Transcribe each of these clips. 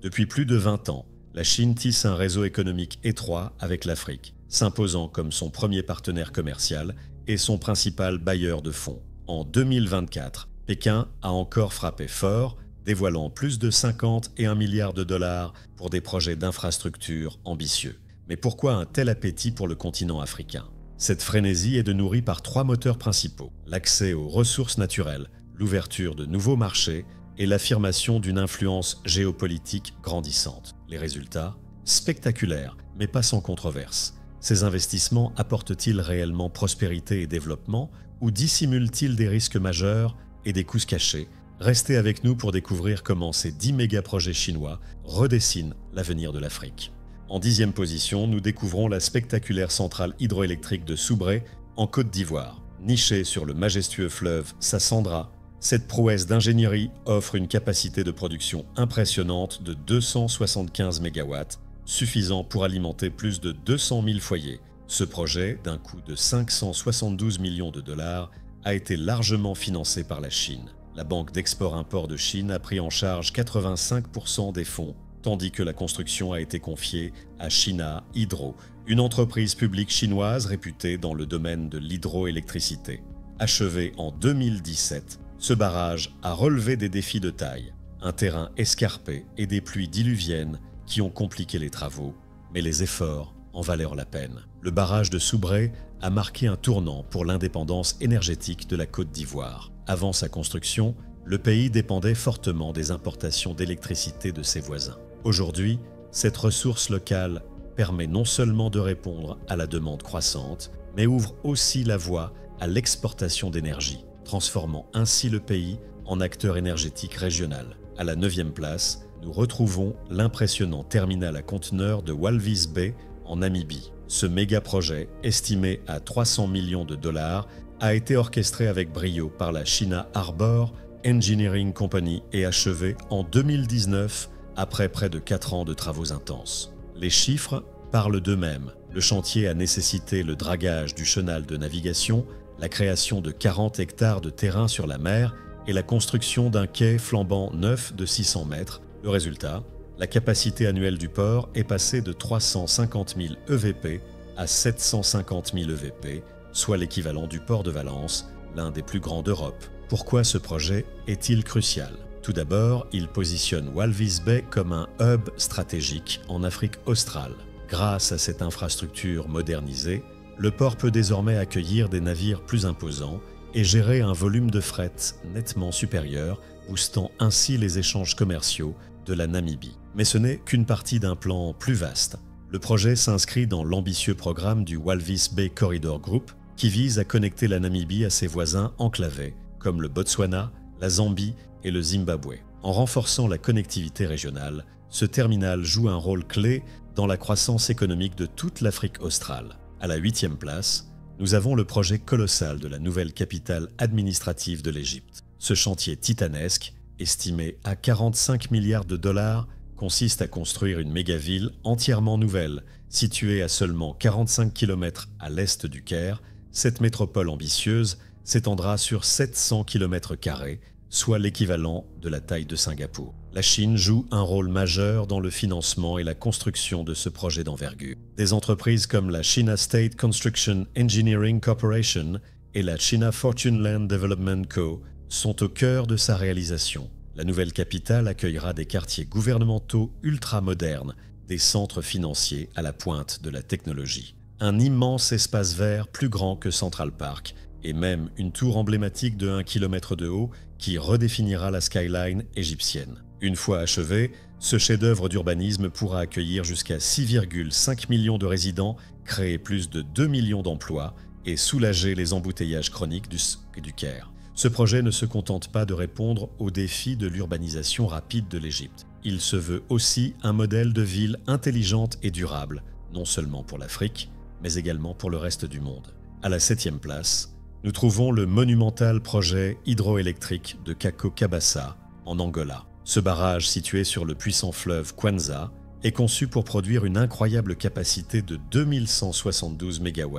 Depuis plus de 20 ans, la Chine tisse un réseau économique étroit avec l'Afrique, s'imposant comme son premier partenaire commercial et son principal bailleur de fonds. En 2024, Pékin a encore frappé fort, dévoilant plus de 51 milliards de dollars pour des projets d'infrastructures ambitieux. Mais pourquoi un tel appétit pour le continent africain? Cette frénésie est nourrie par 3 moteurs principaux: l'accès aux ressources naturelles, l'ouverture de nouveaux marchés et l'affirmation d'une influence géopolitique grandissante. Les résultats? Spectaculaires, mais pas sans controverse. Ces investissements apportent-ils réellement prospérité et développement ou dissimulent-ils des risques majeurs et des coûts cachés? Restez avec nous pour découvrir comment ces 10 méga-projets chinois redessinent l'avenir de l'Afrique. En 10e position, nous découvrons la spectaculaire centrale hydroélectrique de Soubré en Côte d'Ivoire. Nichée sur le majestueux fleuve Sassandra, cette prouesse d'ingénierie offre une capacité de production impressionnante de 275 MW, suffisant pour alimenter plus de 200 000 foyers. Ce projet, d'un coût de 572 millions de dollars, a été largement financé par la Chine. La Banque d'export-import de Chine a pris en charge 85% des fonds, tandis que la construction a été confiée à China Hydro, une entreprise publique chinoise réputée dans le domaine de l'hydroélectricité. Achevé en 2017, ce barrage a relevé des défis de taille, un terrain escarpé et des pluies diluviennes qui ont compliqué les travaux, mais les efforts en valèrent la peine. Le barrage de Soubré a marqué un tournant pour l'indépendance énergétique de la Côte d'Ivoire. Avant sa construction, le pays dépendait fortement des importations d'électricité de ses voisins. Aujourd'hui, cette ressource locale permet non seulement de répondre à la demande croissante, mais ouvre aussi la voie à l'exportation d'énergie, transformant ainsi le pays en acteur énergétique régional. À la 9e place, nous retrouvons l'impressionnant terminal à conteneurs de Walvis Bay en Namibie. Ce méga-projet, estimé à 300 millions de dollars, a été orchestré avec brio par la China Harbor Engineering Company et achevé en 2019 après près de 4 ans de travaux intenses. Les chiffres parlent d'eux-mêmes. Le chantier a nécessité le dragage du chenal de navigation, la création de 40 hectares de terrain sur la mer et la construction d'un quai flambant neuf de 600 mètres. Le résultat? La capacité annuelle du port est passée de 350 000 EVP à 750 000 EVP, soit l'équivalent du port de Valence, l'un des plus grands d'Europe. Pourquoi ce projet est-il crucial? Tout d'abord, il positionne Walvis Bay comme un hub stratégique en Afrique australe. Grâce à cette infrastructure modernisée, le port peut désormais accueillir des navires plus imposants et gérer un volume de fret nettement supérieur, boostant ainsi les échanges commerciaux de la Namibie. Mais ce n'est qu'une partie d'un plan plus vaste. Le projet s'inscrit dans l'ambitieux programme du Walvis Bay Corridor Group qui vise à connecter la Namibie à ses voisins enclavés, comme le Botswana, la Zambie et le Zimbabwe. En renforçant la connectivité régionale, ce terminal joue un rôle clé dans la croissance économique de toute l'Afrique australe. À la 8e place, nous avons le projet colossal de la nouvelle capitale administrative de l'Égypte. Ce chantier titanesque, estimé à 45 milliards de dollars, consiste à construire une méga-ville entièrement nouvelle, située à seulement 45 km à l'est du Caire. Cette métropole ambitieuse s'étendra sur 700 km², soit l'équivalent de la taille de Singapour. La Chine joue un rôle majeur dans le financement et la construction de ce projet d'envergure. Des entreprises comme la China State Construction Engineering Corporation et la China Fortune Land Development Co. sont au cœur de sa réalisation. La nouvelle capitale accueillera des quartiers gouvernementaux ultra-modernes, des centres financiers à la pointe de la technologie. Un immense espace vert plus grand que Central Park et même une tour emblématique de 1 km de haut qui redéfinira la skyline égyptienne. Une fois achevé, ce chef-d'œuvre d'urbanisme pourra accueillir jusqu'à 6,5 millions de résidents, créer plus de 2 millions d'emplois et soulager les embouteillages chroniques du Caire. Ce projet ne se contente pas de répondre aux défis de l'urbanisation rapide de l'Égypte. Il se veut aussi un modèle de ville intelligente et durable, non seulement pour l'Afrique, mais également pour le reste du monde. À la 7e place, nous trouvons le monumental projet hydroélectrique de Kako Kabasa, en Angola. Ce barrage, situé sur le puissant fleuve Kwanza, est conçu pour produire une incroyable capacité de 2172 MW,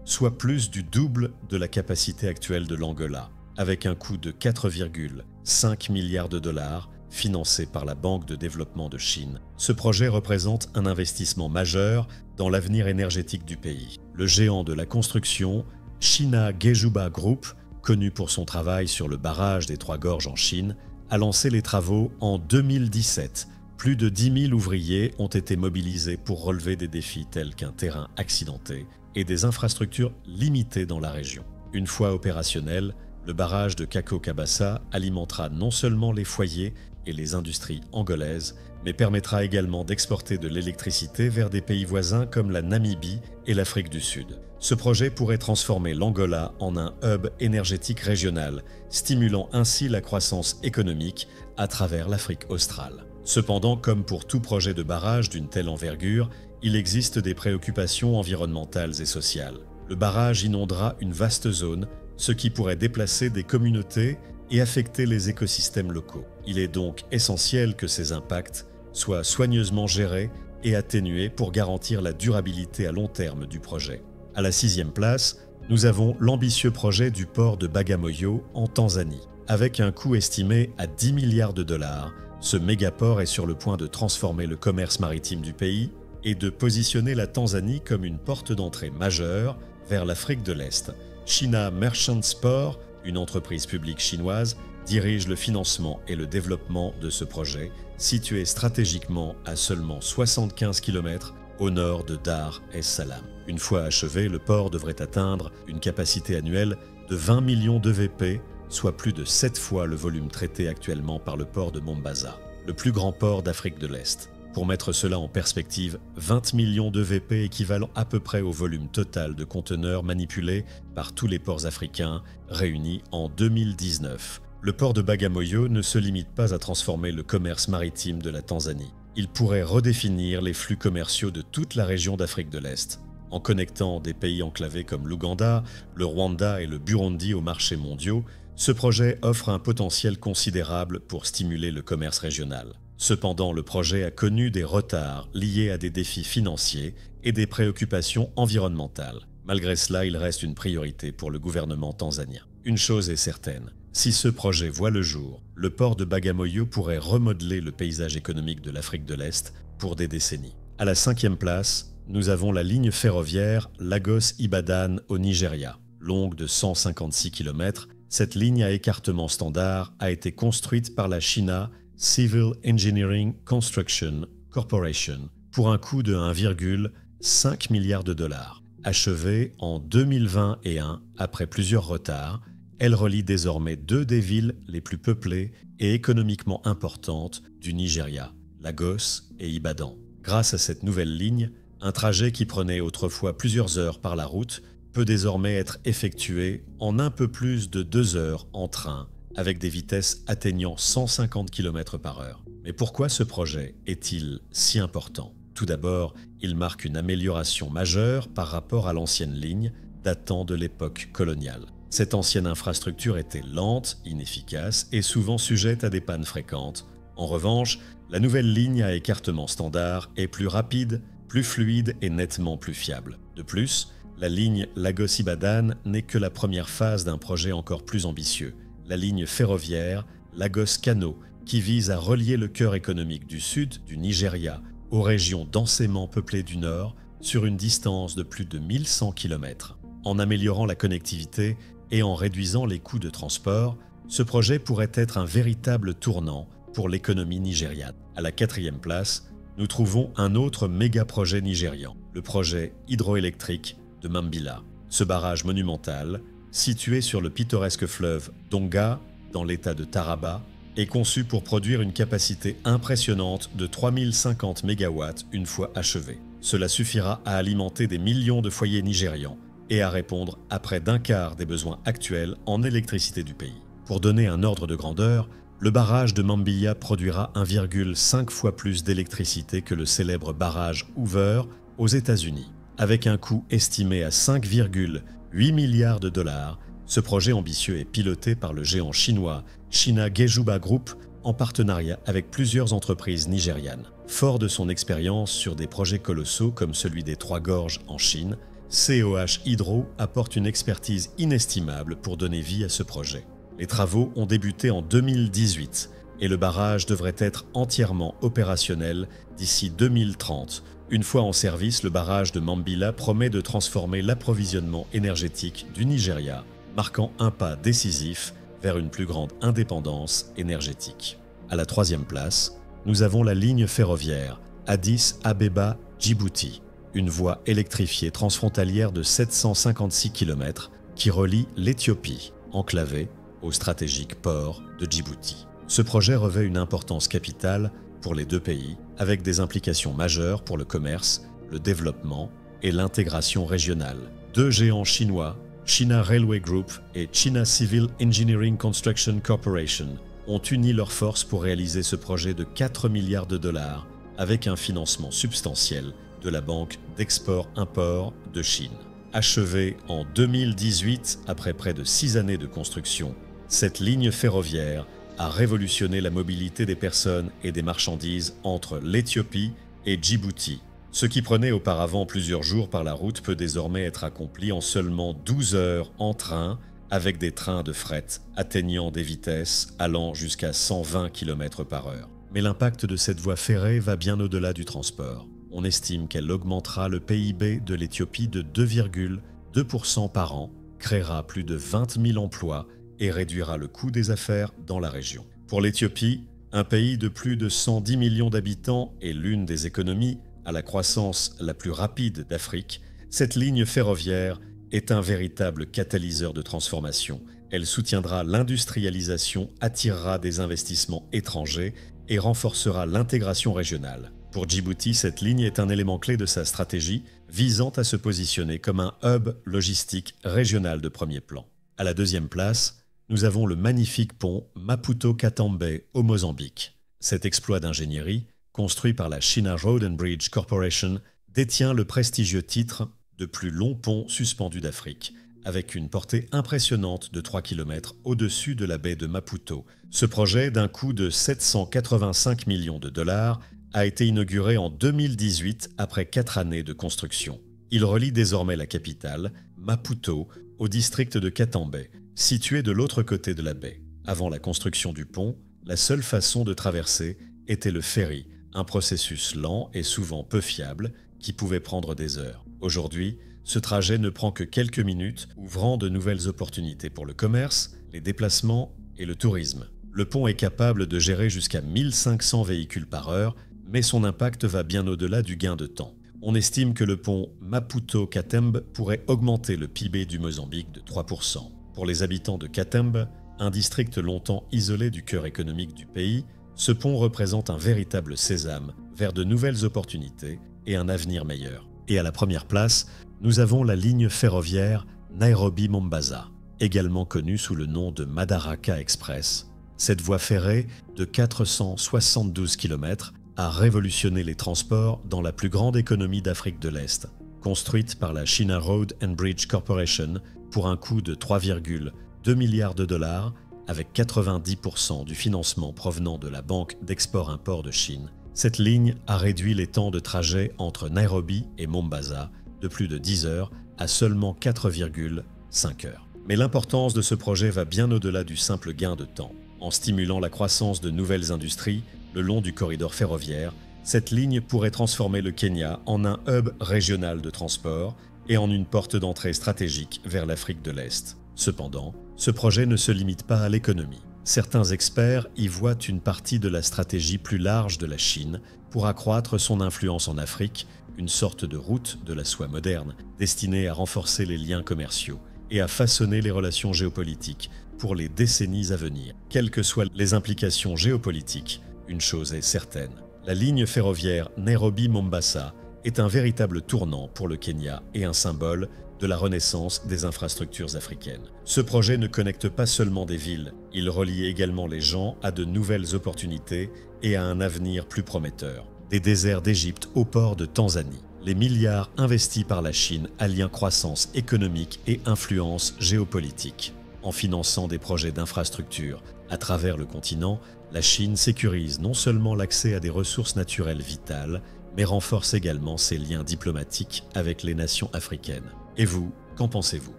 soit plus du double de la capacité actuelle de l'Angola. Avec un coût de 4,5 milliards de dollars, financé par la Banque de développement de Chine. Ce projet représente un investissement majeur dans l'avenir énergétique du pays. Le géant de la construction, China Gezhouba Group, connu pour son travail sur le barrage des Trois Gorges en Chine, a lancé les travaux en 2017. Plus de 10 000 ouvriers ont été mobilisés pour relever des défis tels qu'un terrain accidenté et des infrastructures limitées dans la région. Une fois opérationnel, le barrage de Kako Kabasa alimentera non seulement les foyers et les industries angolaises, mais permettra également d'exporter de l'électricité vers des pays voisins comme la Namibie et l'Afrique du Sud. Ce projet pourrait transformer l'Angola en un hub énergétique régional, stimulant ainsi la croissance économique à travers l'Afrique australe. Cependant, comme pour tout projet de barrage d'une telle envergure, il existe des préoccupations environnementales et sociales. Le barrage inondera une vaste zone, ce qui pourrait déplacer des communautés et affecter les écosystèmes locaux. Il est donc essentiel que ces impacts soient soigneusement gérés et atténués pour garantir la durabilité à long terme du projet. À la 6e place, nous avons l'ambitieux projet du port de Bagamoyo en Tanzanie. Avec un coût estimé à 10 milliards de dollars, ce mégaport est sur le point de transformer le commerce maritime du pays et de positionner la Tanzanie comme une porte d'entrée majeure vers l'Afrique de l'Est. China Merchants Port, une entreprise publique chinoise, dirige le financement et le développement de ce projet, situé stratégiquement à seulement 75 km au nord de Dar es Salaam. Une fois achevé, le port devrait atteindre une capacité annuelle de 20 millions d'EVP, soit plus de 7 fois le volume traité actuellement par le port de Mombasa, le plus grand port d'Afrique de l'Est. Pour mettre cela en perspective, 20 millions d'EVP équivalent à peu près au volume total de conteneurs manipulés par tous les ports africains réunis en 2019. Le port de Bagamoyo ne se limite pas à transformer le commerce maritime de la Tanzanie. Il pourrait redéfinir les flux commerciaux de toute la région d'Afrique de l'Est. En connectant des pays enclavés comme l'Ouganda, le Rwanda et le Burundi aux marchés mondiaux, ce projet offre un potentiel considérable pour stimuler le commerce régional. Cependant, le projet a connu des retards liés à des défis financiers et des préoccupations environnementales. Malgré cela, il reste une priorité pour le gouvernement tanzanien. Une chose est certaine, si ce projet voit le jour, le port de Bagamoyo pourrait remodeler le paysage économique de l'Afrique de l'Est pour des décennies. À la 5e place, nous avons la ligne ferroviaire Lagos-Ibadan au Nigeria. Longue de 156 km, cette ligne à écartement standard a été construite par la China Civil Engineering Construction Corporation pour un coût de 1,5 milliard de dollars. Achevée en 2021 après plusieurs retards, elle relie désormais 2 des villes les plus peuplées et économiquement importantes du Nigeria, Lagos et Ibadan. Grâce à cette nouvelle ligne, un trajet qui prenait autrefois plusieurs heures par la route peut désormais être effectué en un peu plus de 2 heures en train, avec des vitesses atteignant 150 km/h. Mais pourquoi ce projet est-il si important? Tout d'abord, il marque une amélioration majeure par rapport à l'ancienne ligne datant de l'époque coloniale. Cette ancienne infrastructure était lente, inefficace et souvent sujette à des pannes fréquentes. En revanche, la nouvelle ligne à écartement standard est plus rapide, plus fluide et nettement plus fiable. De plus, la ligne Lagos-Ibadan n'est que la première phase d'un projet encore plus ambitieux, la ligne ferroviaire Lagos-Kano, qui vise à relier le cœur économique du sud du Nigeria aux régions densément peuplées du nord sur une distance de plus de 1100 km. En améliorant la connectivité et en réduisant les coûts de transport, ce projet pourrait être un véritable tournant pour l'économie nigériane. À la 4e place, nous trouvons un autre méga-projet nigérian, le projet hydroélectrique de Mambila. Ce barrage monumental, situé sur le pittoresque fleuve Donga, dans l'état de Taraba, est conçu pour produire une capacité impressionnante de 3050 MW une fois achevé. Cela suffira à alimenter des millions de foyers nigérians et à répondre à près d'un quart des besoins actuels en électricité du pays. Pour donner un ordre de grandeur, le barrage de Mambila produira 1,5 fois plus d'électricité que le célèbre barrage Hoover aux États-Unis. Avec un coût estimé à 5,8 milliards de dollars, ce projet ambitieux est piloté par le géant chinois China Gezhouba Group en partenariat avec plusieurs entreprises nigérianes. Fort de son expérience sur des projets colossaux comme celui des Trois Gorges en Chine, COH Hydro apporte une expertise inestimable pour donner vie à ce projet. Les travaux ont débuté en 2018, et le barrage devrait être entièrement opérationnel d'ici 2030. Une fois en service, le barrage de Mambila promet de transformer l'approvisionnement énergétique du Nigeria, marquant un pas décisif vers une plus grande indépendance énergétique. À la troisième place, nous avons la ligne ferroviaire Addis Abeba-Djibouti, une voie électrifiée transfrontalière de 756 km qui relie l'Éthiopie, enclavée, au stratégique port de Djibouti. Ce projet revêt une importance capitale pour les deux pays, avec des implications majeures pour le commerce, le développement et l'intégration régionale. Deux géants chinois, China Railway Group et China Civil Engineering Construction Corporation, ont uni leurs forces pour réaliser ce projet de 4 milliards de dollars avec un financement substantiel de la Banque d'export-import de Chine. Achevée en 2018, après près de 6 années de construction, cette ligne ferroviaire a révolutionné la mobilité des personnes et des marchandises entre l'Éthiopie et Djibouti. Ce qui prenait auparavant plusieurs jours par la route peut désormais être accompli en seulement 12 heures en train, avec des trains de fret atteignant des vitesses allant jusqu'à 120 km/h. Mais l'impact de cette voie ferrée va bien au-delà du transport. On estime qu'elle augmentera le PIB de l'Éthiopie de 2,2% par an, créera plus de 20 000 emplois et réduira le coût des affaires dans la région. Pour l'Éthiopie, un pays de plus de 110 millions d'habitants et l'une des économies à la croissance la plus rapide d'Afrique, cette ligne ferroviaire est un véritable catalyseur de transformation. Elle soutiendra l'industrialisation, attirera des investissements étrangers et renforcera l'intégration régionale. Pour Djibouti, cette ligne est un élément clé de sa stratégie visant à se positionner comme un hub logistique régional de premier plan. À la deuxième place, nous avons le magnifique pont Maputo-Katambe au Mozambique. Cet exploit d'ingénierie, construit par la China Road and Bridge Corporation, détient le prestigieux titre de plus long pont suspendu d'Afrique, avec une portée impressionnante de 3 km au-dessus de la baie de Maputo. Ce projet, d'un coût de 785 millions de dollars, a été inauguré en 2018 après 4 années de construction. Il relie désormais la capitale, Maputo, au district de Katambe, situé de l'autre côté de la baie. Avant la construction du pont, la seule façon de traverser était le ferry, un processus lent et souvent peu fiable qui pouvait prendre des heures. Aujourd'hui, ce trajet ne prend que quelques minutes, ouvrant de nouvelles opportunités pour le commerce, les déplacements et le tourisme. Le pont est capable de gérer jusqu'à 1500 véhicules par heure, mais son impact va bien au-delà du gain de temps. On estime que le pont Maputo-Katembe pourrait augmenter le PIB du Mozambique de 3%. Pour les habitants de Katembe, un district longtemps isolé du cœur économique du pays, ce pont représente un véritable sésame vers de nouvelles opportunités et un avenir meilleur. Et à la première place, nous avons la ligne ferroviaire Nairobi-Mombasa, également connue sous le nom de Madaraka Express. Cette voie ferrée de 472 km a révolutionné les transports dans la plus grande économie d'Afrique de l'Est. Construite par la China Road and Bridge Corporation pour un coût de 3,2 milliards de dollars, avec 90% du financement provenant de la Banque d'export-import de Chine, cette ligne a réduit les temps de trajet entre Nairobi et Mombasa de plus de 10 heures à seulement 4,5 heures. Mais l'importance de ce projet va bien au-delà du simple gain de temps. En stimulant la croissance de nouvelles industries le long du corridor ferroviaire, cette ligne pourrait transformer le Kenya en un hub régional de transport et en une porte d'entrée stratégique vers l'Afrique de l'Est. Cependant, ce projet ne se limite pas à l'économie. Certains experts y voient une partie de la stratégie plus large de la Chine pour accroître son influence en Afrique, une sorte de route de la soie moderne, destinée à renforcer les liens commerciaux et à façonner les relations géopolitiques pour les décennies à venir. Quelles que soient les implications géopolitiques, une chose est certaine, la ligne ferroviaire Nairobi-Mombasa est un véritable tournant pour le Kenya et un symbole de la renaissance des infrastructures africaines. Ce projet ne connecte pas seulement des villes, il relie également les gens à de nouvelles opportunités et à un avenir plus prometteur. Des déserts d'Égypte au port de Tanzanie, les milliards investis par la Chine allient croissance économique et influence géopolitique. En finançant des projets d'infrastructures à travers le continent, la Chine sécurise non seulement l'accès à des ressources naturelles vitales, mais renforce également ses liens diplomatiques avec les nations africaines. Et vous, qu'en pensez-vous?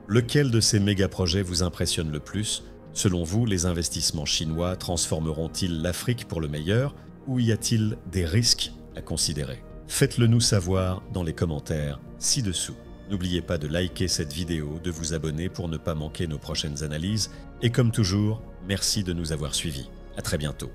Lequel de ces méga-projets vous impressionne le plus? Selon vous, les investissements chinois transformeront-ils l'Afrique pour le meilleur ou y a-t-il des risques à considérer? Faites-le nous savoir dans les commentaires ci-dessous. N'oubliez pas de liker cette vidéo, de vous abonner pour ne pas manquer nos prochaines analyses et comme toujours, merci de nous avoir suivis. À très bientôt.